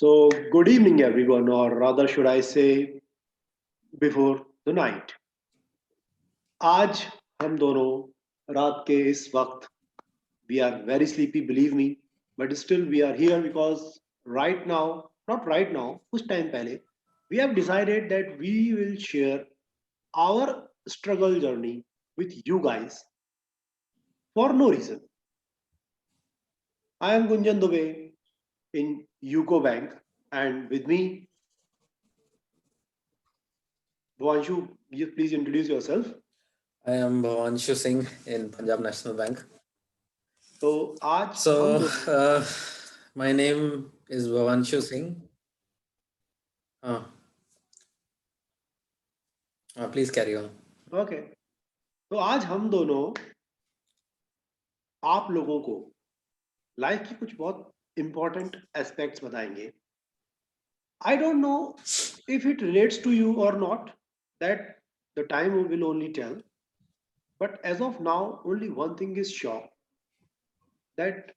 So, good evening, everyone, or rather, should I say, before the night. आज हम दोनों रात के इस वक्त we are very sleepy, believe me, but still we are here because right now, not right now, कुछ time पहले, we have decided that we will share our struggle journey with you guys for no reason. I am Gunjan Dubey in UCO Bank, and with me, Bhuvanshu, you please introduce yourself. I am Bhavanshu Singh in Punjab National Bank. तो आज So, हम दोनों my name is Bhavanshu Singh. Please carry on. Okay तो आज हम दोनों आप लोगों को लाइफ की कुछ बहुत इंपॉर्टेंट एस्पेक्ट्स बताएंगे. I don't know if it relates to you और not, that the time will only tell, but as of now only one thing is sure, that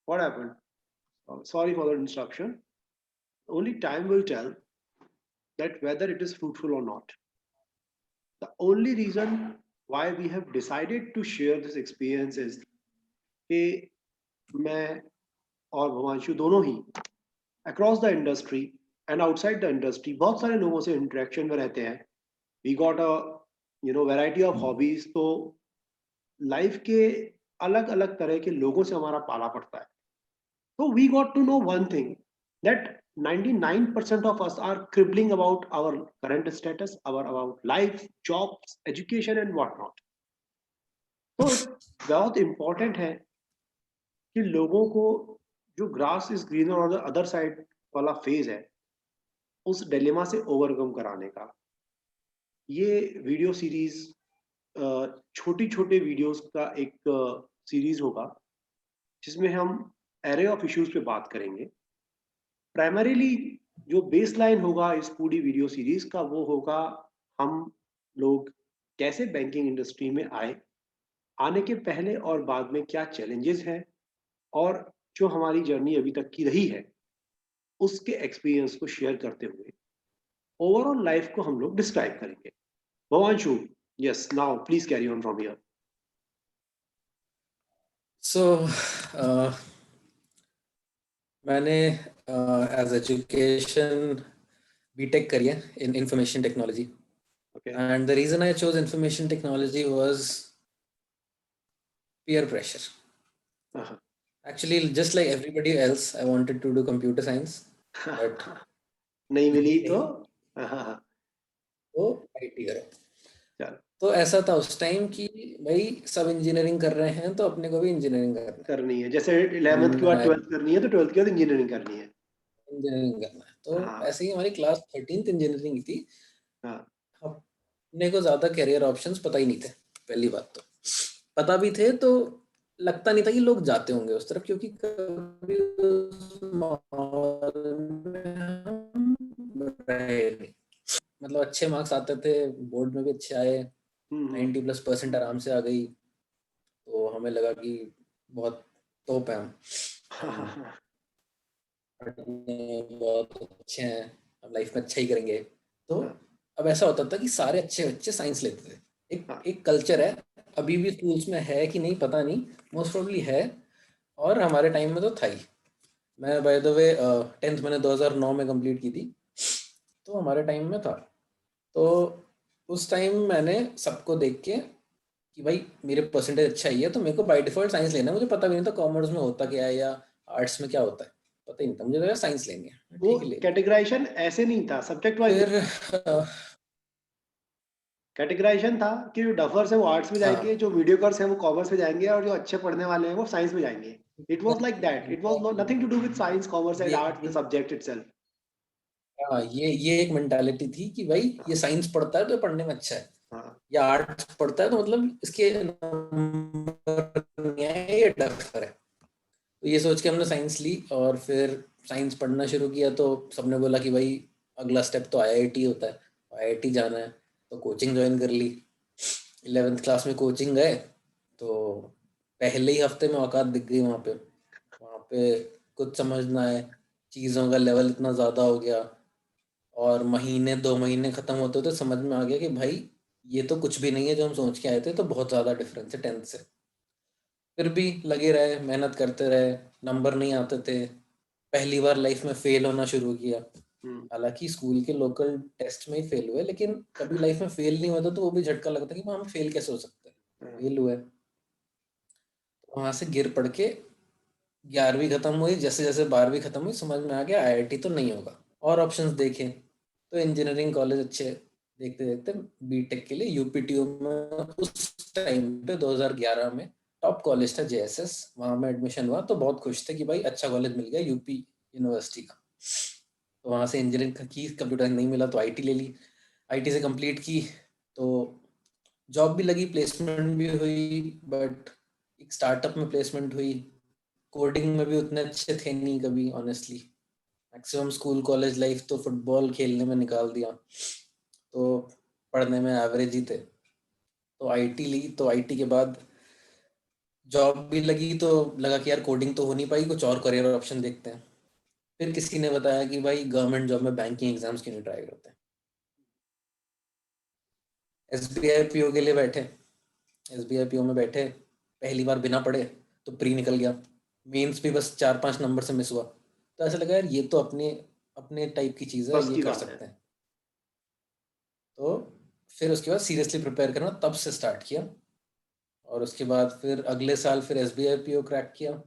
what happened, sorry for the instruction, only time will tell that whether it is fruitful or not. The only reason why we have decided to share this experience is कि मैं और भवांशु दोनों ही across the industry and outside the industry बहुत सारे लोगों से interaction में रहते हैं. We got a variety of hobbies. तो लाइफ के अलग अलग तरह के लोगों से हमारा पाला पड़ता है. तो we got to know one thing, that 99% of us are cribbling about our current status, about life, jobs, education and what not. तो बहुत important है कि लोगों को जो ग्रास इज ग्रीनर और अदर साइड वाला फेज है, उस डिलेमा से ओवरकम कराने का ये वीडियो सीरीज, छोटी छोटे वीडियोस का एक सीरीज होगा जिसमें हम एरे ऑफ इश्यूज पे बात करेंगे. प्राइमरीली जो बेसलाइन होगा इस पूरी वीडियो सीरीज का वो होगा हम लोग कैसे बैंकिंग इंडस्ट्री में आए, आने के पहले और बाद में क्या चैलेंजेस हैं, और जो हमारी जर्नी अभी तक की रही है उसके एक्सपीरियंस को शेयर करते हुए ओवरऑल लाइफ को हम लोग डिस्क्राइब करेंगे. Bhavanshu, yes, now please carry on from here. So, मैंने एज एजुकेशन बीटेक करी है in information technology. Okay. And the reason I chose information technology was peer pressure. Uh-huh. Actually, just like everybody else, I wanted to do computer science, but नहीं मिली तो वो IT करो. चल तो ऐसा था उस टाइम कि भाई सब इंजीनियरिंग कर रहे हैं तो अपने को भी इंजीनियरिंग करनी है. जैसे 11th के बाद 12th करनी है तो 12th के बाद इंजीनियरिंग करनी है. इंजीनियरिंग करना है. तो हाँ. ऐसे ही हमारी क्लास 13th इंजीनियरिंग की थी. हाँ. अपने को ज्यादा कैरियर ऑप्शंस पता ही नहीं थे. पहली बात तो पता भी थे तो लगता नहीं था कि लोग जाते होंगे उस तरफ, क्योंकि कभी उस माहौल में हम रहे नहीं. मतलब अच्छे मार्क्स आते थे, बोर्ड में भी अच्छे आए, 90+% आराम से आ गई. तो हमें लगा कि बहुत टॉप है हम, बहुत अच्छे हैं, हम लाइफ में अच्छा ही करेंगे. तो अब ऐसा होता था कि सारे अच्छे बच्चे साइंस लेते थे. एक कल्चर है, अभी भी स्कूल्स में है कि नहीं पता नहीं, मोस्ट प्रोबेबली है, और हमारे टाइम में तो था ही. मैं बाय द वे 10th मैंने 2009 में कंप्लीट की थी, तो हमारे टाइम में था. तो उस टाइम मैंने सबको देख के कि भाई मेरे परसेंटेज अच्छा ही है तो मेरे को बाय डिफॉल्ट साइंस लेना है. मुझे पता भी नहीं था कॉमर्स में होता क्या है या आर्ट्स में क्या होता है, पता ही नहीं था. मुझे लगा साइंस लेंगे. वो कैटेगराइजेशन ऐसे नहीं था सब्जेक्ट वाइज. फिर कैटेगराइजेशन था कि जो डफर्स है वो आर्ट्स में जाएंगे, जो मीडियोकर्स है वो कॉमर्स में जाएंगे, और जो अच्छे पढ़ने वाले हैं वो साइंस में जाएंगे. It was like that. It was nothing to do with science, commerce and arts, the subject itself. हाँ, ये एक मेंटालिटी थी कि भाई ये साइंस पढ़ता है तो पढ़ने में अच्छा है. हाँ. या आर्ट्स पढ़ता है तो मतलब इसके नंबर नहीं है, ये डफर है. तो ये सोच के हमने साइंस ली और फिर साइंस पढ़ना शुरू किया. तो सबने बोला कि भाई अगला स्टेप तो आईआईटी होता है, आईआईटी जाना है. तो कोचिंग ज्वाइन कर ली. 11th क्लास में कोचिंग गए तो पहले ही हफ्ते में औकात दिख गई. वहाँ पे कुछ समझ ना आए, चीज़ों का लेवल इतना ज़्यादा हो गया और महीने 2 महीने ख़त्म होते तो समझ में आ गया कि भाई ये तो कुछ भी नहीं है जो हम सोच के आए थे, तो बहुत ज़्यादा डिफरेंस है 10th से। फिर भी लगे रहे, मेहनत करते रहे, नंबर नहीं आते थे, पहली बार लाइफ में फेल होना शुरू किया। हालांकि स्कूल के लोकल टेस्ट में ही फेल हुए, लेकिन कभी लाइफ में फेल नहीं हुआ था तो वो भी झटका लगता कि हम फेल कैसे हो सकते हैं, फेल हुए। वहां से गिर पड़ के 11वीं खत्म हुई, जैसे जैसे 12वीं खत्म हुई समझ में आ गया आईआईटी तो नहीं होगा, और ऑप्शंस देखे तो इंजीनियरिंग कॉलेज अच्छे देखते देखते बीटेक के लिए यूपीटीयू में उस टाइम पे 2011 में टॉप कॉलेज था जेएसएस, वहां में एडमिशन हुआ तो बहुत खुश थे कि भाई अच्छा कॉलेज मिल गया यूपी यूनिवर्सिटी का। तो वहां से इंजीनियरिंग की, कंप्यूटर नहीं मिला तो आईटी ले ली, आईटी से कंप्लीट की तो जॉब भी लगी, प्लेसमेंट भी हुई, बट एक स्टार्टअप में प्लेसमेंट हुई। कोडिंग में भी उतने अच्छे थे नहीं कभी honestly, maximum school college life तो फुटबॉल खेलने में निकाल दिया, तो पढ़ने में एवरेज ही थे। तो आईटी ली, तो आईटी के बाद जॉब भी लगी तो लगा कि यार कोडिंग तो हो नहीं पाई, कुछ और करियर ऑप्शन देखते हैं। फिर किसी ने बताया कि भाई गवर्नमेंट जॉब में बैंकिंग एग्जाम्स क्यों नहीं ट्राई करते। एसबीआई पीओ के लिए बैठे, एसबीआई पीओ में बैठे, पहली बार बिना पढ़े तो प्री निकल गया, मेंस भी बस 4-5 नंबर से मिस हुआ। तो ऐसा लगा यार ये तो अपने अपने टाइप की चीज़ है, बस ये की कर बात है। सकते हैं। तो फिर उसके बाद सीरियसली प्रिपेयर करना तब से स्टार्ट किया, और उसके बाद फिर अगले साल फिर एसबीआई पीओ क्रैक किया।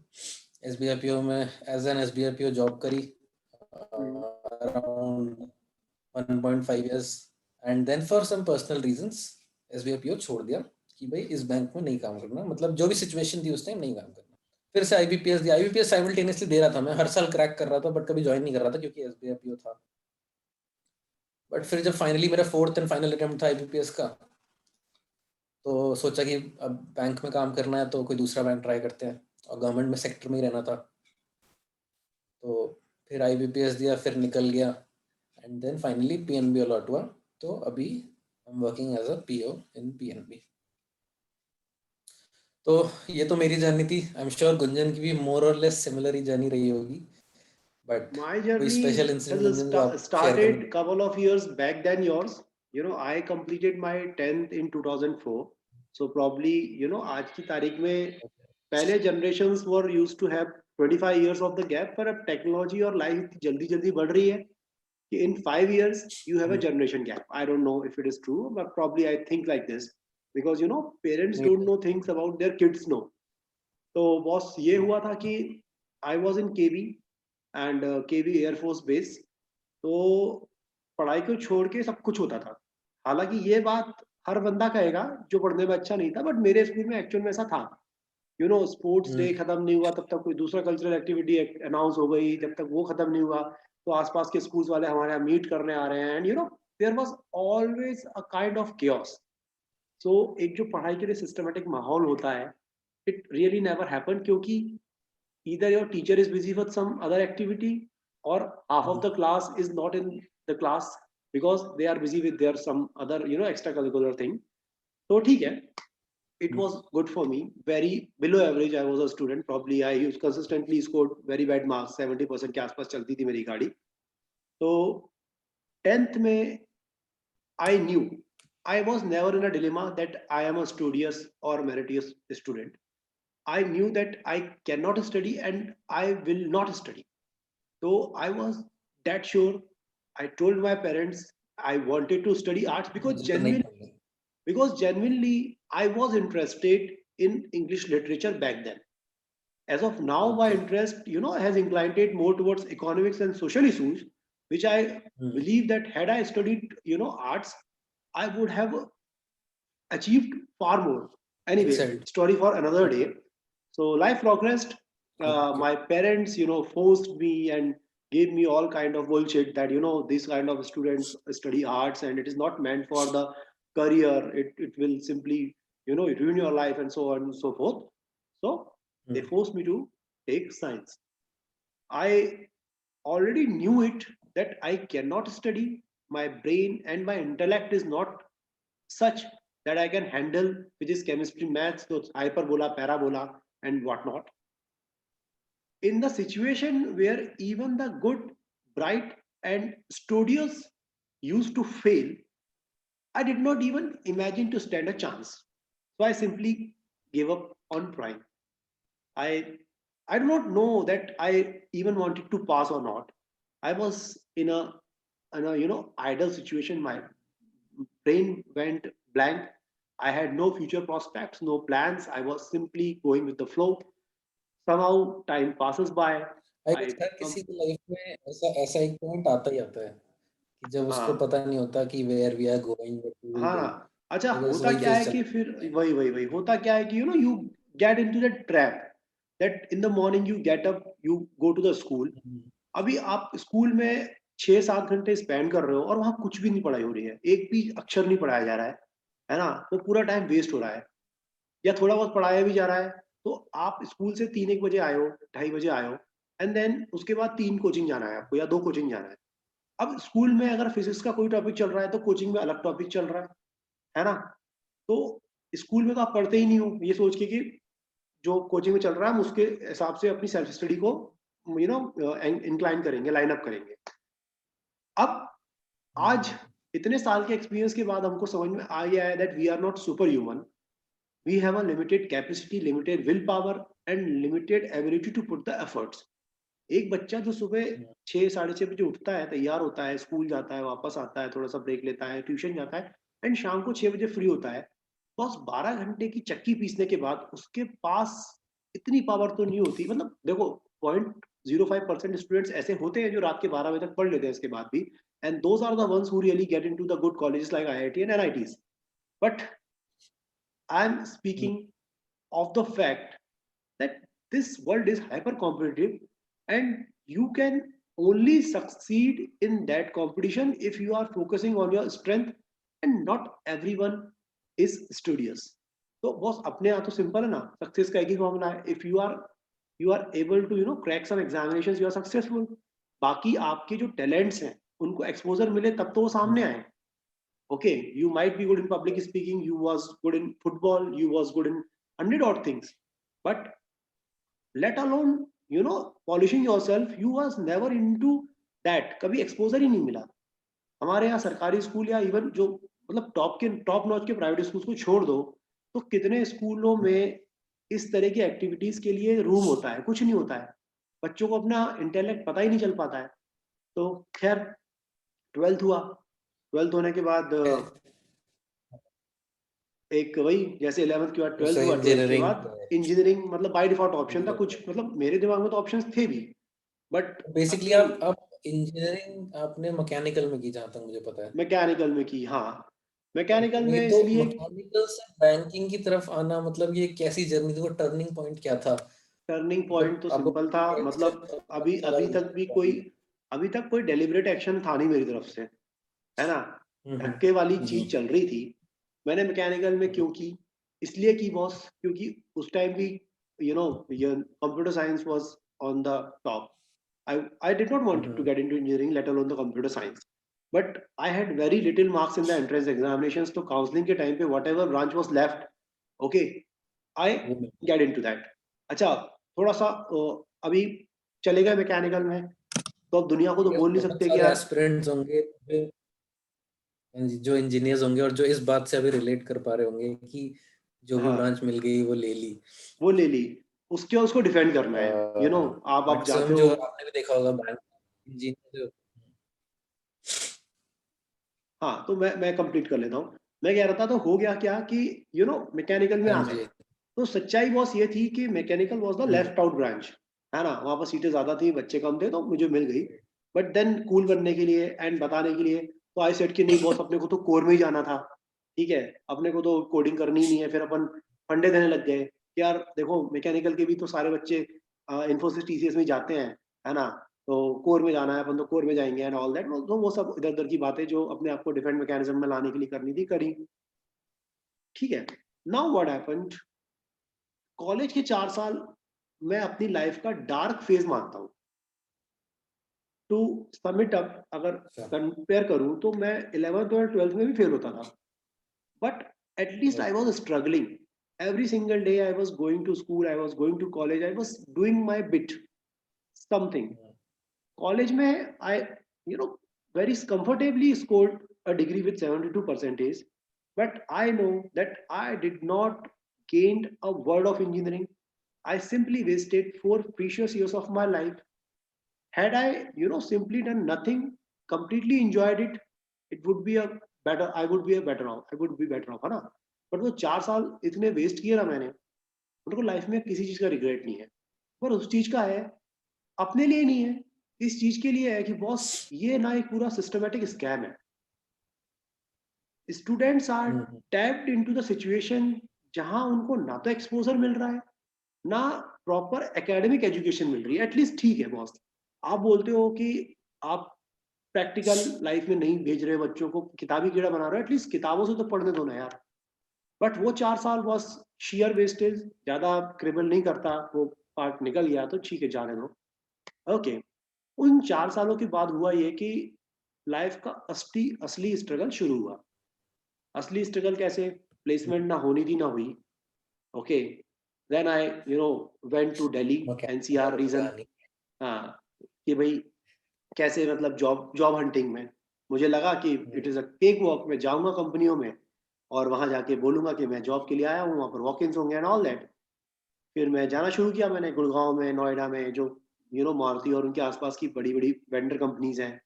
एसबीआई पीओ में as an SBI PO job करी around 1.5 years, and then for some personal reasons SBI PO छोड़ दिया कि भाई इस बैंक में नहीं काम करना, मतलब जो भी सिचुएशन थी उस टाइम नहीं काम करना। फिर से आईबीपीएस दिया, आईबीपीएस साइमल्टेनियसली दे रहा था, मैं हर साल क्रैक कर रहा था बट कभी ज्वाइन नहीं कर रहा था क्योंकि एसबीआई पीओ था। बट फिर जब फाइनली मेरा 4th एंड फाइनल अटेम्प्ट था आईबीपीएस का, तो सोचा कि अब बैंक में काम करना है तो कोई दूसरा बैंक ट्राई करते हैं, और गवर्नमेंट में सेक्टर में ही रहना था। तो फिर आईबीपीएस दिया, फिर निकल गया, and then finally PNB allot हुआ। तो अभी I am working as a PO in PNB. तो ये तो मेरी जर्नी थी, आई एम श्योर गुंजन की भी मोर और लेस सिमिलर ही जर्नी रही होगी, बट My कोई journey special incident has Gunjan जो आप शेयर करना। started couple of years back than yours. You know, I completed my 10th in 2004. So probably, you know, आज की तारीख में पहले generations were used to have 25 years of the gap, पर अब technology और life इतनी जल्दी जल्दी बढ़ रही है कि in 5 years you have a generation gap. I don't know if it is true, but probably I think like this because you know parents don't know things about their kids know. तो boss ये हुआ था कि I was in KV and KV air force base. तो पढ़ाई को छोड़ के सब कुछ होता था। हालांकि ये बात हर बंदा कहेगा जो पढ़ने में अच्छा नहीं था, बट मेरे स्कूल में एक्चुअल में ऐसा था। यू नो स्पोर्ट्स डे खत्म नहीं हुआ तब तक कोई दूसरा कल्चरल एक्टिविटी अनाउंस हो गई, जब तक वो खत्म नहीं हुआ तो आसपास के स्कूल्स वाले हमारे यहाँ मीट करने आ रहे हैं, and you know there was always a kind of chaos. So एक जो पढ़ाई के लिए सिस्टमेटिक माहौल होता है, इट रियली नेवर हैपन, क्योंकि either your teacher is busy with some other activity or half of the class is not in the class because they are busy with their some other you know extracurricular thing. So ठीक है, it was good for me, very below average I was a student, probably I used consistently scored very bad marks, 70% के आसपास चलती थी मेरी गाड़ी। तो 10th में I knew I was never in a dilemma that I am a studious or meritorious student. I knew that I cannot study and I will not study. So I was that sure. I told my parents I wanted to study arts मुझे तो नहीं पढ़नी। because genuinely I was interested in English literature back then. As of now, my okay. interest, you know, has inclined more towards economics and social issues, which I believe that had I studied, you know, arts, I would have achieved far more. Anyway, excelled. story for another day. So life progressed. Okay. My parents, you know, forced me and gave me all kind of bullshit that you know these kind of students study arts and it is not meant for the career. It will simply you know ruin your life and so on and so forth. So they forced me to take science. I already knew it that I cannot study. My brain and my intellect is not such that I can handle physics, chemistry, maths, so hyperbola, parabola, and whatnot. in the situation where even the good, bright, and studious used to fail, I did not even imagine to stand a chance. So I simply gave up on trying. I I do not know that I even wanted to pass or not. I was in a idle situation. My brain went blank. I had no future prospects, no plans. I was simply going with the flow. Somehow time passes by. I guess I हर किसी की life में ऐसा ऐसा एक point आता ही आता है कि जब उसको हाँ पता नहीं होता कि where we are going, what we will do. हाँ अच्छा आई गेस होता वही क्या फेज है चल। कि फिर वही होता क्या है कि you get into that trap that in the morning you get up you go to the school. अभी आप स्कूल में 6-7 घंटे स्पेंड कर रहे हो और वहां कुछ भी नहीं पढ़ाई हो रही है, एक भी अक्षर नहीं पढ़ाया जा रहा है ना? वो पूरा टाइम वेस्ट हो रहा है या थोड़ा बहुत पढ़ाया भी जा रहा है। तो आप स्कूल से 3-1 बजे आए हो, 2:30 बजे आए हो, एंड देन उसके बाद 3 कोचिंग जाना है आपको या 2 कोचिंग जाना है। अब स्कूल में अगर फिजिक्स का कोई टॉपिक चल रहा है तो कोचिंग में अलग टॉपिक चल रहा है ना? तो स्कूल में तो आप पढ़ते ही नहीं हो ये सोच के कि जो कोचिंग में चल रहा है हम उसके हिसाब से अपनी सेल्फ स्टडी को इंक्लाइन करेंगे, लाइन अप करेंगे। अब आज इतने साल के एक्सपीरियंस के बाद हमको समझ में आ गया है that we are not super human. We have a limited capacity, limited will power and limited ability to put the efforts. एक बच्चा जो सुबह 6-6:30 बजे उठता है, तैयार होता है, स्कूल जाता है, वापस आता है, थोड़ा सा ब्रेक लेता है, ट्यूशन जाता है एंड शाम को 6 बजे फ्री होता है। बस 12 घंटे की चक्की पीसने के बाद उसके पास इतनी पावर तो नहीं होती। मतलब देखो 0.05% स्टूडेंट्स ऐसे होते हैं जो रात के 12 बजे तक पढ़ लेते हैं इसके बाद भी, and those are the ones who really get into the good colleges like IIT and NITs। But I am speaking of the fact that this world is hyper competitive and you can only succeed in that competition if you are focusing on your strength, and not everyone is studious। तो boss अपने यहाँ तो simple है ना, success का एक ही formula है, if you are able to crack some examinations you are successful. बाकी आपके जो टैलेंट्स हैं उनको एक्सपोजर मिले तब तो वो सामने आए। okay, you might be good in public speaking, you was good in football, you was good in 100 odd things, but let alone polishing yourself, you was never into that। कभी exposure ही नहीं मिला। हमारे यहाँ सरकारी स्कूल या even जो मतलब top notch के प्राइवेट स्कूल को छोड़ दो, तो कितने स्कूलों में इस तरह की एक्टिविटीज के लिए रूम होता है? कुछ नहीं होता है। बच्चों को अपना इंटेलेक्ट पता ही नहीं चल पाता है। तो खैर 12th हुआ, 12th होने के बाद एक वही जैसे 11th के बाद 12th उससे हुआ, 12th के इंजीनियरिंग बाद इंजीनियरिंग मतलब बाय डिफॉल्ट ऑप्शन था कुछ, मतलब मेरे दिमाग में तो ऑप्शंस थे भी, बट बेसिकली अभी आप इंजीनियरिंग आपने मैकेनिकल में की जहाँ तक मुझे पता है। मैकेनिकल में की। हाँ मैकेनिकल नहीं में तो इसलिए मैकेनिकल से बैंकिंग की तरफ आना मतलब ये कैसी जर्नी थी, वो टर्निंग पॉइंट क्या था? टर्निंग पॉइंट मतलब तो आपको सिंपल था। कैसे मतलब पता अभी चला अभी कि तक भी कोई अभी तक कोई डेलिबरेट एक्शन था नहीं मेरी तरफ से, है ना? धक्के वाली चीज चल रही थी। मैंने मैकेनिकल में क्यों की? इसलिए की बॉस, क्योंकि उस टाइम भी computer science was on the top. I did not want to get into engineering, let alone the computer science. But I had very little marks in the entrance examinations. तो counseling के time पे whatever branch was left, okay, I get into that। अच्छा थोड़ा सा अभी चले गए mechanical में, तो अब दुनिया को तो बोल नहीं बहुत सकते कि सारे यार एस्पिरेंट्स होंगे जो इंजीनियर्स होंगे और जो इस बात से अभी रिलेट कर पा रहे होंगे कि जो भी हाँ ब्रांच मिल गई वो ले ली। वो ले ली, उसके उसको डिफेंड करना है। आप जाते मैक्सिमम हो। जो आपने भी देखा होगा बैंक इंजीनियर। हाँ तो मैं कंप्लीट कर लेता हूँ। मैं कह रहा था तो हो गया क्या कि मैकेनिकल में हाँ आ गए। जी। तो सच्चाई बॉस ये थी कि mechanical was the left out branch, है ना? वहां पर सीटें ज्यादा थी, बच्चे कम थे, तो मुझे मिल गई। बट देन कूल बनने के लिए एंड बताने के लिए तो आई सेड कि नहीं बॉस, अपने को तो कोर में ही जाना था। ठीक है, अपने को तो कोडिंग करनी ही नहीं है। फिर अपन फंडे देने लग गए कि यार देखो मैकेनिकल के भी तो सारे बच्चे इन्फोसिस TCS में जाते हैं, है ना? तो कोर में जाना है, अपन तो कोर में जाएंगे एंड ऑल दैट। तो वो सब इधर उधर की बातें जो अपने आप को डिफेंड मैकेनिज्म में लाने के लिए करनी थी, करी। ठीक है, नाउ व्हाट हैपेंड, कॉलेज के 4 साल मैं अपनी लाइफ का डार्क फेज मानता हूँ। टू समिट अप, अगर कंपेयर करूं तो मैं 11th और 12th में भी फेल होता था, but at least I was struggling. Every single day I was going to school, I was going to college, I was doing my bit. Something. College में I very comfortably scored a degree with 72 percentage, but I know that I did not gained a word of engineering. I simply wasted 4 precious years of my life. Had I simply done nothing, completely enjoyed it, it would be a better, I would be a better off, I would be better off, है ना. But वो 4 साल इतने waste किए ना मैंने, उनको life में किसी चीज का रिग्रेट नहीं है. पर उस चीज का है, अपने लिए नहीं है, इस चीज के लिए है कि बॉस ये ना एक पूरा सिस्टमेटिक स्कैम है. Students are trapped into the situation जहां उनको ना तो एक्सपोजर मिल रहा है, ना प्रॉपर एकेडमिक एजुकेशन मिल रही है. एटलीस्ट ठीक है बॉस, आप बोलते हो कि आप प्रैक्टिकल लाइफ में नहीं भेज रहे बच्चों को, किताबी कीड़ा बना रहे हो, एटलीस्ट किताबों से तो पढ़ने दो ना यार. बट वो 4 साल बस शेयर वेस्टेज, ज्यादा क्रिबल नहीं करता, वो पार्ट निकल गया तो ठीक है, जाने दो. ओके. उन 4 सालों के बाद हुआ ये कि लाइफ का असली असली स्ट्रगल शुरू हुआ. असली स्ट्रगल कैसे? प्लेसमेंट ना होनी थी, ना हुई. Okay. Then I went to Delhi NCR region. हाँ, कि भाई कैसे, मतलब जॉब जॉब हंटिंग में मुझे लगा कि it is a cake walk. में जाऊंगा कंपनियों में और वहां जाके बोलूंगा कि मैं जॉब के लिए आया हूँ, वहां पर वॉक इन्स होंगे एंड ऑल दैट. फिर मैं जाना शुरू किया, मैंने गुड़गांव में, नोएडा में, जो मारुति और उनके आसपास की बड़ी बड़ी वेंडर कंपनीज हैं.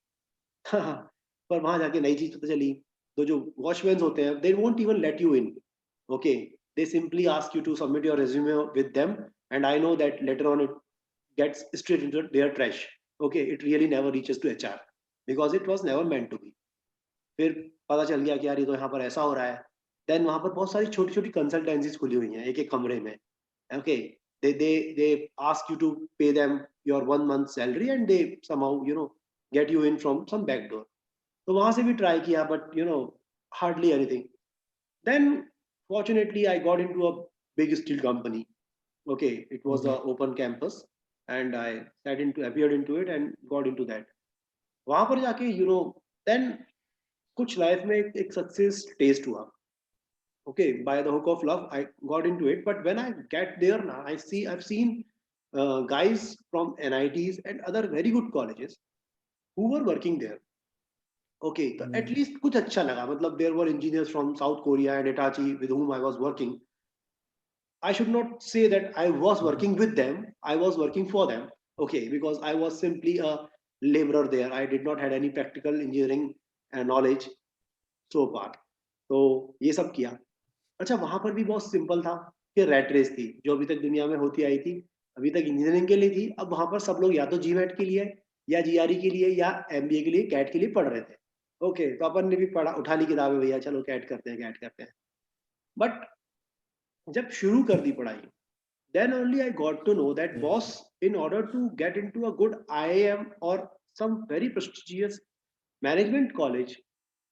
पर वहां जाके नई चीज पता चली. तो जो वॉचमैन होते हैं, they won't even let you in. Okay. They simply ask you to submit your resume with them, and I know that later on it gets straight into their trash. Okay, it really never reaches to HR because it was never meant to be. फिर पता चल गया कि यार ये तो यहाँ पर ऐसा हो रहा है. देन वहां पर बहुत सारी छोटी छोटी कंसल्टेंसीज खुली हुई हैं एक एक कमरे में. Okay. they ask you to pay them your 1 month salary and they somehow get you in from some back door. तो वहां से भी ट्राई किया, but hardly anything. Then fortunately I got into a big steel company. Okay, it was a open campus and I appeared into it and got into that. वहां पर जाके then कुछ life में एक सक्सेस टेस्ट हुआ. Okay, by the hook of love I got into it, but when I get there now, I've seen guys from NITs and other very good colleges who were working there. Okay, तो at least कुछ अच्छा लगा. मतलब there were engineers from South Korea and Hitachi with whom I was working. I should not say that I was working with them, I was working for them. Okay, because I was simply a laborer there. I did not had any practical engineering knowledge so far. तो ये सब किया. अच्छा, वहां पर भी बहुत simple था कि रैट रेस थी जो अभी तक दुनिया में होती आई थी. अभी तक इंजीनियरिंग के लिए थी, अब वहां पर सब लोग या तो जीमेट के लिए, या जीआरई के लिए, या एमबीए के लिए, कैट के लिए पढ़ रहे थे. ओके, तो अपन ने भी पढ़ा, उठा ली किताबें, भैया चलो कैट करते हैं, कैट करते हैं. बट जब शुरू कर दी पढ़ाई, then only I got to know that boss, in order to get into a good IIM or some very prestigious management college,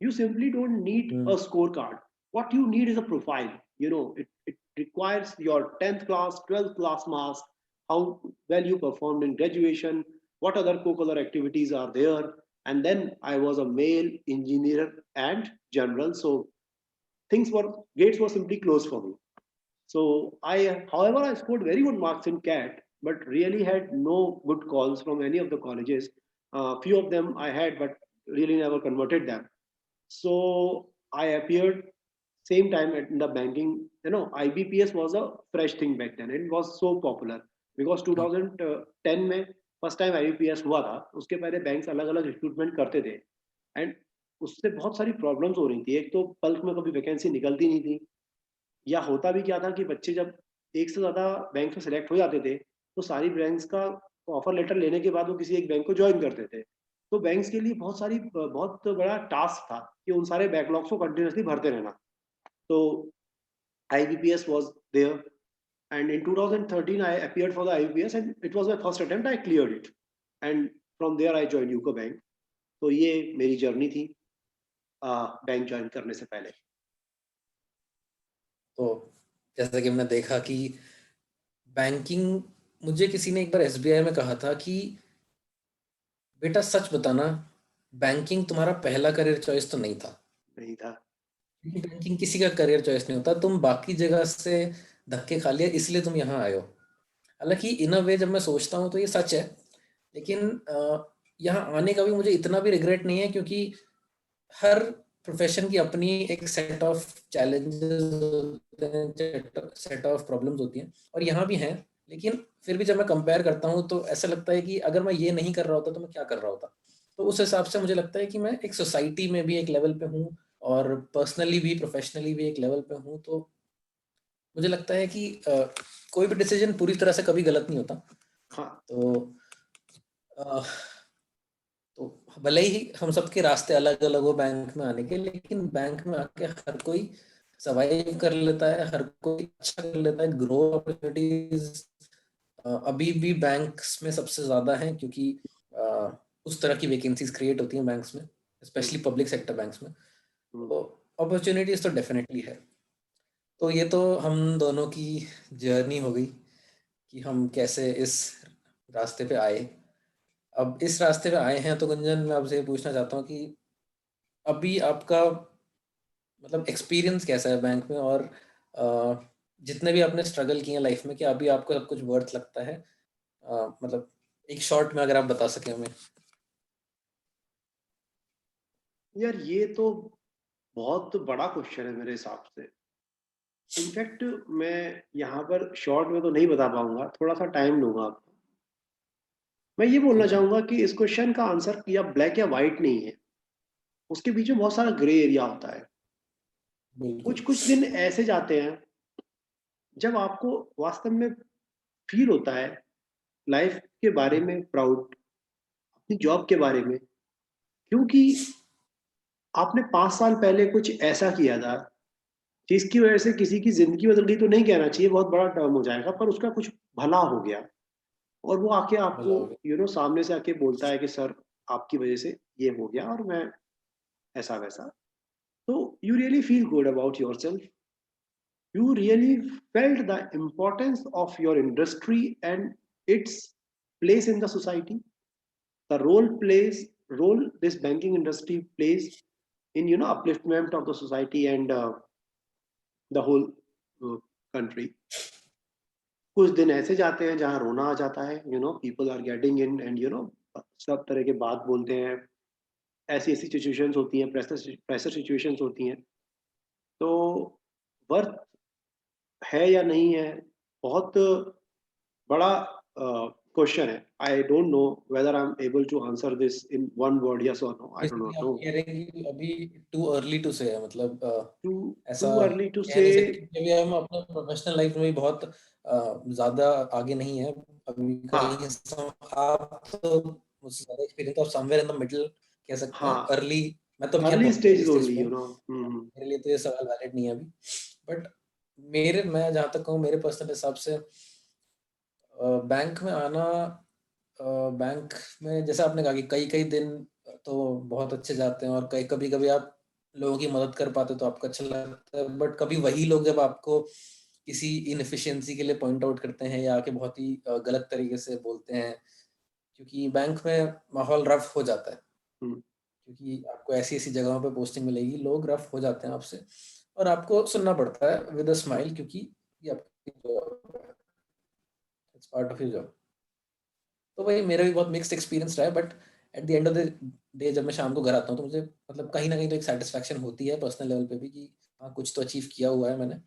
you simply don't need a scorecard. What you need is a profile. It requires your 10th class, 12th class marks, how well you performed in graduation, what other co-curricular activities are there. And then I was a male engineer and general, so gates were simply closed for me. So however, I scored very good marks in CAT, but really had no good calls from any of the colleges. Few of them I had, but really never converted them. So I appeared same time in the banking. IBPS was a fresh thing back then. It was so popular because 2010 में first time IBPS हुआ था. उसके पहले banks अलग अलग recruitment करते थे, and उससे बहुत सारी प्रॉब्लम्स हो रही थी. एक तो बल्क में कभी वैकेंसी निकलती नहीं थी, या होता भी क्या था कि बच्चे जब एक से ज्यादा बैंक में सिलेक्ट हो जाते थे, तो सारी बैंक्स का ऑफर लेटर लेने के बाद वो किसी एक बैंक को ज्वाइन करते थे. तो बैंक्स के लिए बहुत बड़ा टास्क था कि उन सारे बैकलॉग्स को कंटिन्यूसली भरते रहना. तो IBPS was there, and in 2013 I appeared for the IBPS and it was my first attempt. I cleared it, and from there I joined UCO Bank. तो ये मेरी जर्नी थी बैंक ज्वाइन करने से पहले. तो जैसा कि हमने देखा कि बैंकिंग, मुझे किसी ने एक बार SBI में कहा था कि बेटा सच बताना, बैंकिंग तुम्हारा पहला करियर चॉइस तो नहीं था. बैंकिंग किसी का करियर चॉइस नहीं होता. तुम बाकी जगह से धक्के खा लिया, इसलिए तुम यहाँ आए हो. हालांकि इन अ वे जब मैं सोचता हूँ तो ये सच है, लेकिन यहाँ आने का भी मुझे इतना भी रिग्रेट नहीं है, क्योंकि हर प्रोफेशन की अपनी एक set of challenges, set of problems होती हैं, और यहाँ भी हैं। लेकिन फिर भी जब मैं कंपेयर करता हूँ तो ऐसा लगता है कि अगर मैं ये नहीं कर रहा होता तो मैं क्या कर रहा होता। तो उस हिसाब से मुझे लगता है कि मैं एक सोसाइटी में भी एक लेवल पे हूँ, और पर्सनली भी प्रोफेशनली भी एक लेवल पे हूँ। तो मुझे लगता है कि कोई भी डिसीजन पूरी तरह से कभी गलत नहीं होता। हाँ तो अ, तो भले ही हम सबके रास्ते अलग अलग हो बैंक में आने के, लेकिन बैंक में आके हर कोई सर्वाइव कर लेता है, हर कोई अच्छा कर लेता है। ग्रो अपॉर्चुनिटीज अभी भी बैंक्स में सबसे ज्यादा हैं, क्योंकि अ, उस तरह की वैकेंसीज क्रिएट होती हैं बैंक्स में, स्पेशली पब्लिक सेक्टर बैंक्स में। हम्म, तो अपॉर्चुनिटीज तो डेफिनेटली है। तो ये तो हम दोनों की जर्नी हो गई कि हम कैसे इस रास्ते पे आए। अब इस रास्ते पे आए हैं तो गुंजन, मैं आपसे ये पूछना चाहता हूँ कि अभी आपका मतलब एक्सपीरियंस कैसा है बैंक में, और जितने भी आपने स्ट्रगल किए हैं लाइफ में, क्या अभी आपको सब कुछ वर्थ लगता है? मतलब एक शॉर्ट में अगर आप बता सकें हमें। यार ये तो बहुत बड़ा क्वेश्चन है मेरे हिसाब से। इनफैक्ट मैं यहाँ पर शॉर्ट में तो नहीं बता पाऊंगा, थोड़ा सा टाइम लूंगा आपको। मैं ये बोलना ठीक है। चाहूंगा कि इस क्वेश्चन का आंसर या ब्लैक या व्हाइट नहीं है, उसके बीच में बहुत सारा ग्रे एरिया होता है। कुछ बिल्कुल। कुछ दिन ऐसे जाते हैं जब आपको वास्तव में फील होता है लाइफ के बारे में प्राउड, अपनी जॉब के बारे में, क्योंकि आपने 5 साल पहले कुछ ऐसा किया था जिसकी वजह से किसी की जिंदगी बदल गई, तो नहीं कहना चाहिए, बहुत बड़ा टर्म हो जाएगा, पर उसका कुछ भला हो गया। और वो आके आपको भला हो गया। सामने से आके बोलता है कि सर आपकी वजह से ये हो गया और मैं ऐसा वैसा। तो you really feel good about your self, you really felt the importance of your industry and its place in the society, the role this banking industry plays in upliftment of the society and the whole uh, country. कुछ दिन ऐसे जाते हैं जहां रोना आ जाता है, people are getting in and सब तरह के बात बोलते हैं, ऐसी ऐसी सिचुएशंस होती हैं, प्रेशर प्रेशर सिचुएशंस होती हैं। तो वर्थ है या नहीं है, बहुत बड़ा क्वेश्चन है। I don't know whether I am able to answer this in one word, yes और नो, आई डोंट बेसिकली आप नो। कह रहे हैं कि अभी टू अर्ली टू से है, मतलब टू ऐसा टू अर्ली टू कह से। नहीं सकते कि अभी हम अपने प्रोफेशनल लाइफ में भी बहुत ज्यादा आगे नहीं है। अभी कहीं हाँ आप तो मुझसे ज्यादा एक्सपीरियंस, आप समवेयर इन द मिडिल कह सकते हैं, हाँ, अर्ली। मैं तो खैर अर्ली बहुत early stage stage only pay हूँ, मेरे लिए तो ये सवाल वैलिड नहीं है अभी। बट मैं जहाँ तक कहूँ, मेरे पर्सनल हिसाब से बैंक में आना, बैंक में जैसे आपने कहा कि कई कई दिन तो बहुत अच्छे जाते हैं, और कई कभी कभी आप लोगों की मदद कर पाते तो आपको अच्छा लगता है। बट कभी वही लोग जब आपको किसी इनएफिशिएंसी के लिए पॉइंट आउट करते हैं, या आके बहुत ही गलत तरीके से बोलते हैं, क्योंकि बैंक में माहौल रफ हो जाता है। क्योंकि आपको ऐसी ऐसी जगहों पे पोस्टिंग मिलेगी, लोग रफ हो जाते हैं आपसे, और आपको सुनना पड़ता है विद अ स्माइल, क्योंकि ये आपकी जॉब है, it's part of your job. तो भाई मेरा भी बहुत मिक्स्ड एक्सपीरियंस रहा है, but at the end of the day जब मैं शाम को घर आता हूँ तो मुझे मतलब कहीं ना कहीं तो एक सेटिस्फैक्शन होती है पर्सनल लेवल पे भी, कि हाँ कुछ तो अचीव किया हुआ है मैंने,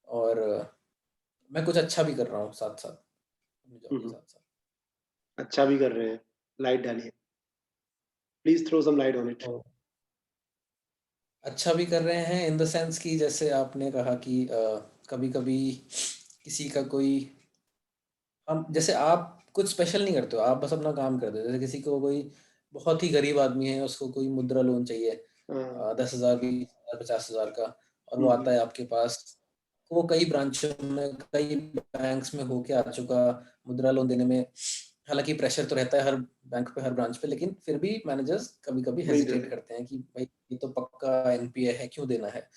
और मैं कुछ अच्छा भी कर रहा हूँ साथ साथ, अपनी जॉब के साथ साथ। अच्छा भी कर रहे हैं, लाइट डालिए, please throw some light on it. तो अच्छा भी कर रहे हैं इन द सेंस कि जैसे आपने कहा कि कभी कभी किसी का कोई, हम जैसे आप कुछ स्पेशल नहीं करते हो, आप बस अपना काम करते हो। जैसे किसी को कोई बहुत ही गरीब आदमी है, उसको कोई मुद्रा लोन चाहिए 10,000, 20,000, 50,000 का, और वो आता है आपके पास। वो कई ब्रांचों में, कई बैंक्स में होके आ चुका मुद्रा लोन देने में। हालांकि प्रेशर तो रहता है हर बैंक पे, हर ब्रांच पे, लेकिन फिर भी मैनेजर्स कभी कभी नहीं हेजिटेट देते। करते हैं कि भाई ये तो पक्का एनपीए है, क्यों देना है।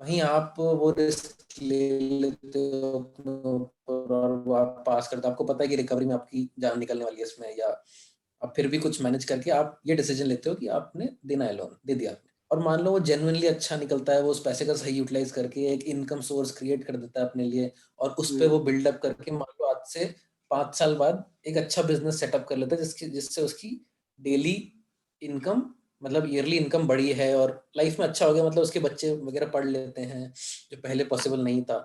वहीं आप वो रिस्क ले लेते हो अपने ऊपर, और वो आप पास करते हो, आपको पता है कि रिकवरी में आपकी जान निकलने वाली है इसमें, या आप फिर भी कुछ मैनेज करके आप ये डिसीजन लेते हो कि आपने देना है, लोन दे दिया आपने। और मान लो वो जेन्युइनली अच्छा निकलता है, वो उस पैसे का सही यूटिलाइज करके एक इनकम सोर्स क्रिएट कर देता है अपने लिए, और उस पे वो बिल्डअप करके मान लो आज से 5 साल बाद एक अच्छा बिजनेस सेटअप कर लेता है जिससे उसकी डेली इनकम मतलब ईयरली इनकम बढ़ी है और लाइफ में अच्छा हो गया, मतलब उसके बच्चे वगैरह पढ़ लेते हैं जो पहले पॉसिबल नहीं था।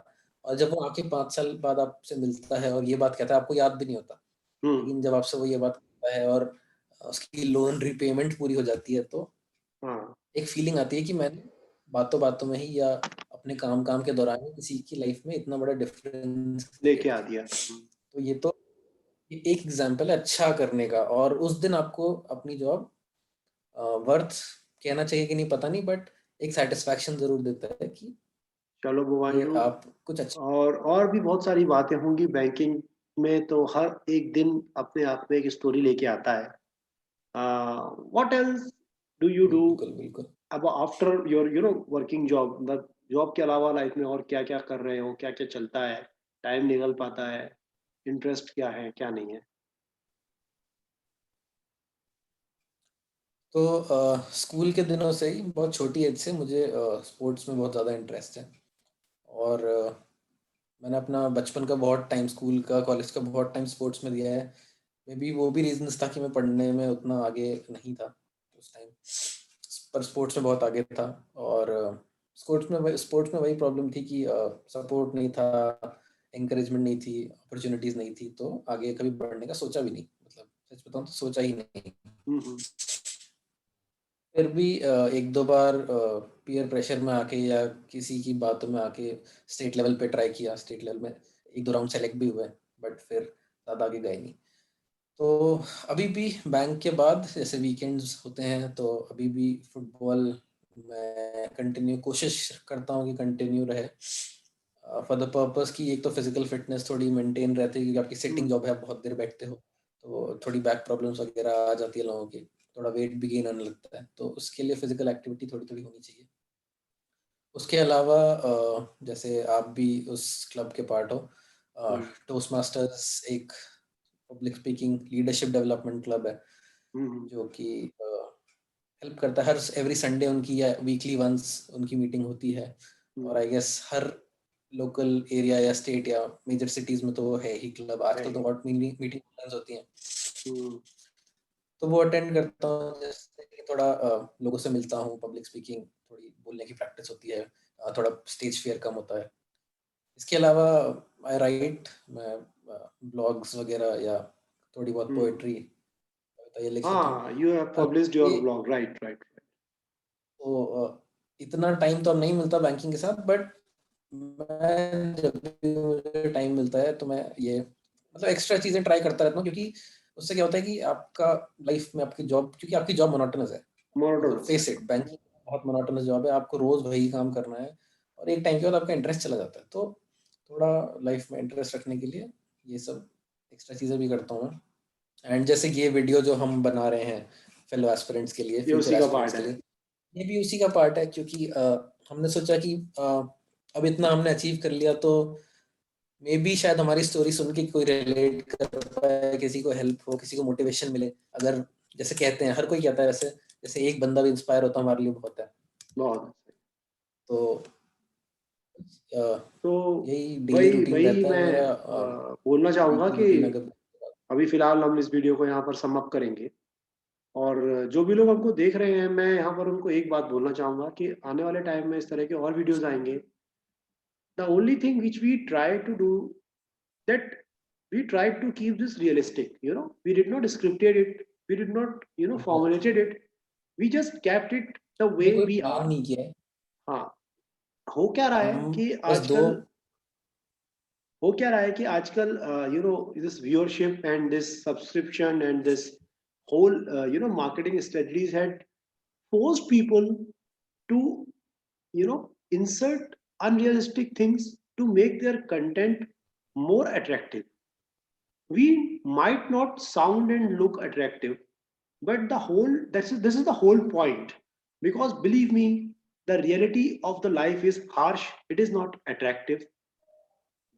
और जब वो आके 5 साल बाद आपसे मिलता है और ये बात कहता है, आपको याद भी नहीं होता, लेकिन जब आपसे वो ये बात कहता है और उसकी लोन रिपेमेंट पूरी हो जाती है तो हाँ एक फीलिंग आती है कि मैंने बातों बातों में ही या अपने काम के दौरान ही किसी की लाइफ में इतना बड़ा डिफरेंस लेके क्रिएट आ किया। दिया। तो ये एक एग्जाम्पल है अच्छा करने का, और उस दिन आपको अपनी जॉब वर्थ कहना चाहिए कि नहीं पता नहीं, बट एक सेटिस्फैक्शन जरूर देता है कि चलो ये भुवनजू, आप कुछ अच्छा। और भी बहुत सारी बातें होंगी बैंकिंग में, तो हर एक दिन अपने आप में एक स्टोरी लेके आता है। What else do you do बिल्कुल बिल्कुल। अब आफ्टर योर वर्किंग जॉब, मतलब जॉब के अलावा लाइफ में और क्या क्या कर रहे हो, क्या क्या चलता है, टाइम निकल पाता है, इंटरेस्ट क्या है क्या नहीं है? तो स्कूल के दिनों से ही बहुत छोटी एज से मुझे स्पोर्ट्स में बहुत ज़्यादा इंटरेस्ट है। और मैंने अपना बचपन का बहुत टाइम, स्कूल का कॉलेज का बहुत टाइम स्पोर्ट्स में दिया है। मे बी वो भी रीजंस था कि मैं पढ़ने में उतना आगे नहीं था उस टाइम, पर स्पोर्ट्स में बहुत आगे था। और स्पोर्ट्स में वही प्रॉब्लम थी कि सपोर्ट नहीं था, encouragement नहीं थी, अपॉर्चुनिटीज नहीं थी, तो आगे कभी बढ़ने का सोचा भी नहीं, मतलब सच बताऊं तो सोचा ही नहीं। हम्म। फिर भी एक दो बार पीयर प्रेशर में आके या किसी की बातों में आके स्टेट लेवल पे ट्राई किया, स्टेट लेवल में एक दो राउंड सेलेक्ट भी हुए, बट फिर ज़्यादा आगे गए नहीं। तो अभी भी बैंक के बाद जैसे वीकेंड्स होते हैं तो अभी भी फुटबॉल मैं कंटिन्यू कोशिश करता हूँ कि कंटिन्यू रहे, फॉर द पर्पस कि एक तो फिजिकल फिटनेस थोड़ी मेंटेन रहती है, क्योंकि आपकी सिटिंग जॉब है, आप बहुत देर बैठते हो, तो थोड़ी बैक प्रॉब्लम्स वगैरह आ जाती है लोगों की, थोड़ा वेट भी गेन होने लगता है, तो उसके लिए फिजिकल एक्टिविटी थोड़ी थोड़ी होनी चाहिए। उसके अलावा जैसे आप भी उस क्लब के पार्ट हो, हम्म। टोस्ट मास्टर्स एक public speaking leadership development club है हम्म। जो कि हेल्प करता है। हर एवरी संडे उनकी या वीकली वंस उनकी मीटिंग होती है, और हम्म। आई गेस हर लोकल एरिया या स्टेट या मेजर सिटीज में तो है ही क्लब, आजकल तो है। बहुत मीटिंग होती हैं। हम्म। तो वो अटेंड करता हूँ, जैसे कि थोड़ा लोगों से मिलता हूँ, पब्लिक स्पीकिंग, थोड़ी बोलने की प्रैक्टिस होती है, थोड़ा स्टेज फियर कम होता है। इसके अलावा आई राइट, मैं ब्लॉग्स वगैरह या थोड़ी बहुत हम्म। पोएट्री ये लिख लेता हूँ। हाँ, यू हैव अब पब्लिश्ड योर ये ब्लॉग, राइट राइट। तो इतना टाइम तो अब नहीं मिलता बैंकिंग के साथ, बट मैं जब भी मुझे टाइम मिलता है तो मैं ये मतलब एक्स्ट्रा चीजें ट्राई करता रहता हूँ, क्योंकि उससे क्या होता है कि आपका लाइफ में आपकी जॉब, क्योंकि आपकी जॉब मोनोटोनस है, मतलब मोनोटोनस है। फेस इट, बैंकिंग बहुत मोनोटोनस जॉब है, आपको रोज वही काम करना है, और एक टाइम के बाद आपका इंटरेस्ट चला जाता है। तो थोड़ा लाइफ में इंटरेस्ट रखने के लिए ये सब एक्स्ट्रा चीजें भी करता हूँ मैं। एंड जैसे कि ये वीडियो जो हम बना रहे हैं फेलो एस्पिरेंट्स के लिए, ये फ्यूचर उसी का एस्पिरेंट्स पार्ट के है। लिए, ये भी उसी का पार्ट है, क्योंकि हमने सोचा कि अब इतना हमने अचीव कर लिया, तो मे बी शायद हमारी स्टोरी सुन के कोई रिलेट कर पाए, किसी को हेल्प हो, किसी को मोटिवेशन मिले। अगर जैसे कहते हैं, हर कोई कहता है वैसे, जैसे एक बंदा भी इंस्पायर होता हमारे लिए बहुत है। बहुत। तो अ, तो यही डेली वही रूटीन वही रहता है मैं मेरा, बोलना चाहूंगा वीकली कि रूटीन अगर। अभी फिलहाल हम इस वीडियो को यहाँ पर सम अप करेंगे, और जो भी लोग हमको देख रहे हैं, मैं यहाँ पर उनको एक बात बोलना चाहूंगा कि आने वाले टाइम में इस तरह के और वीडियोस आएंगे। The only thing which we try to do, that we tried to keep this realistic, we did not scripted it, we did not formulated it, we just kept it the way हमने कोई we plan are। नहीं किया है, हाँ, हो क्या रहा है हम कि बस दो। आजकल हो क्या रहा है कि आजकल this viewership and this subscription and this whole marketing strategies had forced people to insert unrealistic things to make their content more attractive. We might not sound and look attractive, but the whole this is the whole point. Because believe me, the reality of the life is harsh, it is not attractive.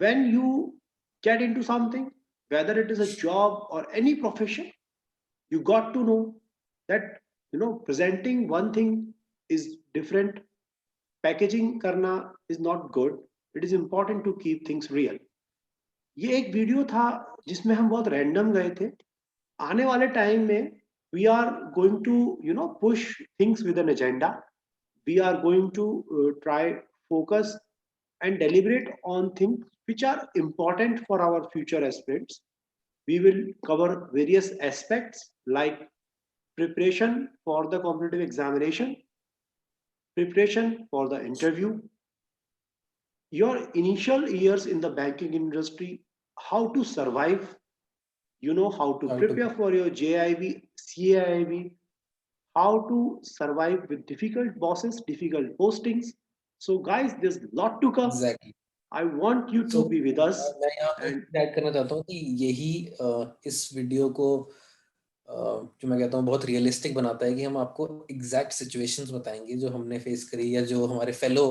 When you get into something, whether it is a job or any profession, you got to know that presenting one thing is different, packaging karna is not good. It is important to keep things real. ये एक video था जिसमें हम बहुत random गए थे. आने वाले टाइम में we are going to push things with an agenda. We are going to try focus and deliberate on things which are important for our future aspirants. We will cover various aspects like preparation for the competitive examination, preparation for the interview, your initial years in the banking industry, how to survive, how to how to prepare for your JIB, CIIB, how to survive with difficult bosses, difficult postings. So, guys, there's a lot to come. Exactly. I want you so to be with us. मैं यहाँ पे And add करना चाहता हूँ कि यही इस video को जो मैं कहता हूँ बहुत रियलिस्टिक बनाता है कि हम आपको एग्जैक्ट सिचुएशंस बताएंगे जो हमने फेस करी या जो हमारे फेलो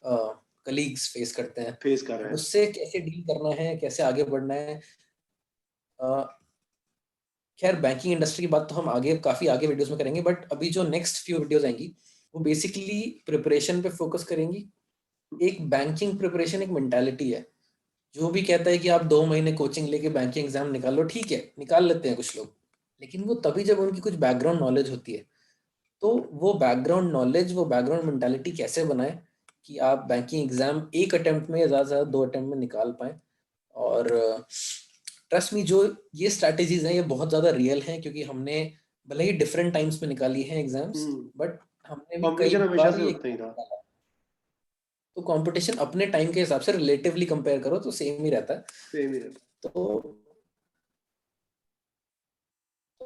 कलीग्स फेस करते हैं, फेस कर रहे हैं. उससे कैसे डील करना है, कैसे आगे बढ़ना है. खैर बैंकिंग इंडस्ट्री की बात तो हम आगे काफी आगे वीडियोस में करेंगे, बट अभी जो नेक्स्ट फ्यू वीडियोस आएंगी वो बेसिकली प्रिपरेशन पे फोकस करेंगी. एक बैंकिंग प्रिपरेशन एक मेंटालिटी है. जो भी कहता है कि आप 2 महीने कोचिंग लेके बैंकिंग एग्जाम निकालो, ठीक है निकाल लेते हैं कुछ लोग, लेकिन वो तभी जब उनकी कुछ बैकग्राउंड नॉलेज होती है. तो वो बैकग्राउंड नॉलेज, वो बैकग्राउंड मेंटालिटी कैसे बनाए कि आप बैंकिंग एग्जाम एक अटेम्प्ट में या ज़्यादा से ज़्यादा 2 अटेम्प्ट में निकाल पाए. और ट्रस्ट मी, जो ये स्ट्रैटेजीज हैं ये बहुत ज़्यादा रियल हैं, क्योंकि हमने भले ही डिफरेंट टाइम्स में निकाली हैं एग्जाम्स, बट हमने भी कई कंपटीशन हमेशा बार से ये उतना ही था. निकाला. तो कंपटीशन अपने टाइम के हिसाब से रिलेटिवली कंपेयर करो तो सेम ही रहता है. सेम ही रहता. तो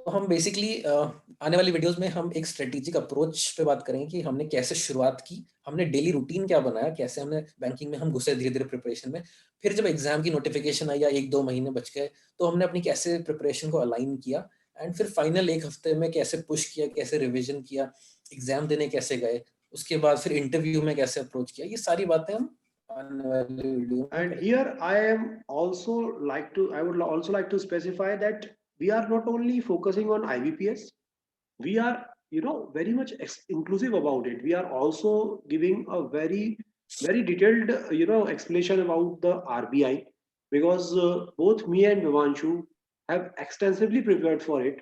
हम बेसिकली आने वाली वीडियोस में हम एक स्ट्रेटेजिक अप्रोच पे बात करेंगे कि हमने कैसे शुरुआत की, हमने डेली रूटीन क्या बनाया, कैसे हमने बैंकिंग में हम घुसे धीरे धीरे प्रिपरेशन में. फिर जब एग्जाम की नोटिफिकेशन आई या 1-2 महीने बच गए तो हमने अपनी कैसे प्रिपरेशन को अलाइन किया. एंड फिर फाइनल एक हफ्ते में कैसे पुश किया, कैसे रिविजन किया, एग्जाम देने कैसे गए, उसके बाद फिर इंटरव्यू में कैसे अप्रोच किया, ये सारी बातें हम आने वाली वीडियो में And करेंगे. here I would also like to specify that we are not only focusing on IBPS, we are, very much inclusive about it. We are also giving a very, very detailed, explanation about the RBI, because both me and Vivanshu have extensively prepared for it,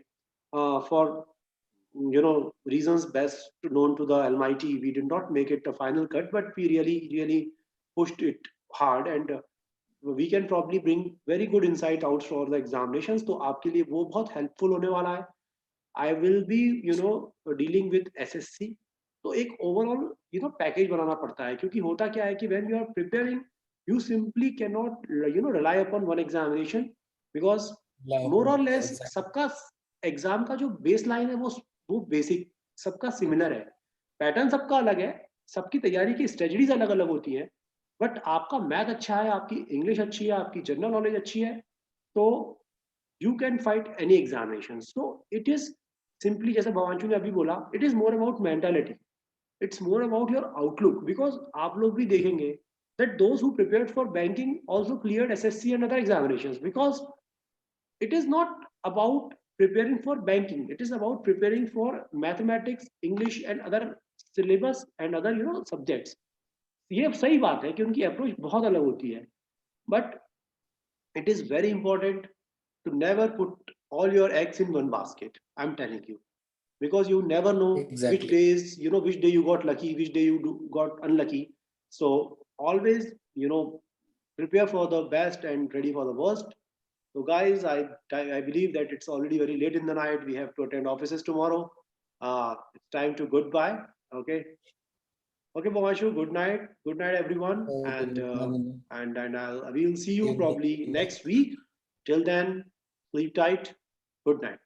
for reasons best known to the Almighty. We did not make it a final cut, but we really, really pushed it hard, and we can probably bring very good insight out for the examinations. तो आपके लिए वो बहुत helpful होने वाला है. I will be, dealing with SSC. तो एक overall, package बनाना पड़ता है, क्योंकि होता क्या है कि when you are preparing, you simply cannot, rely upon one examination, because more or less Exactly. सबका एग्जाम का जो बेस लाइन है वो बेसिक सबका सिमिलर है. पैटर्न सबका अलग है, सबकी तैयारी की स्ट्रेटजीज अलग अलग होती है. बट आपका मैथ अच्छा है, आपकी इंग्लिश अच्छी है, आपकी जनरल नॉलेज अच्छी है, तो you can fight any examination. So it is simply, जैसे भवांशु ने अभी बोला, it is more about mentality. It's more about your outlook, because आप लोग भी देखेंगे that those who prepared for banking also cleared SSC and other examinations, because it is not about preparing for banking, it is about preparing for mathematics, English and other syllabus and other subjects. ये सही बात है कि उनकी approach बहुत अलग होती है, but it is very important to never put all your eggs in one basket. I'm telling you, because you never know which Exactly. days, which day you got lucky, which day you got unlucky. So always, prepare for the best and ready for the worst. So guys, I believe that it's already very late in the night. We have to attend offices tomorrow. It's time to goodbye. Okay. Okay, Bhamashu, good night everyone, and Okay. we'll see you Same probably here. next week. Till then, sleep tight. Good night.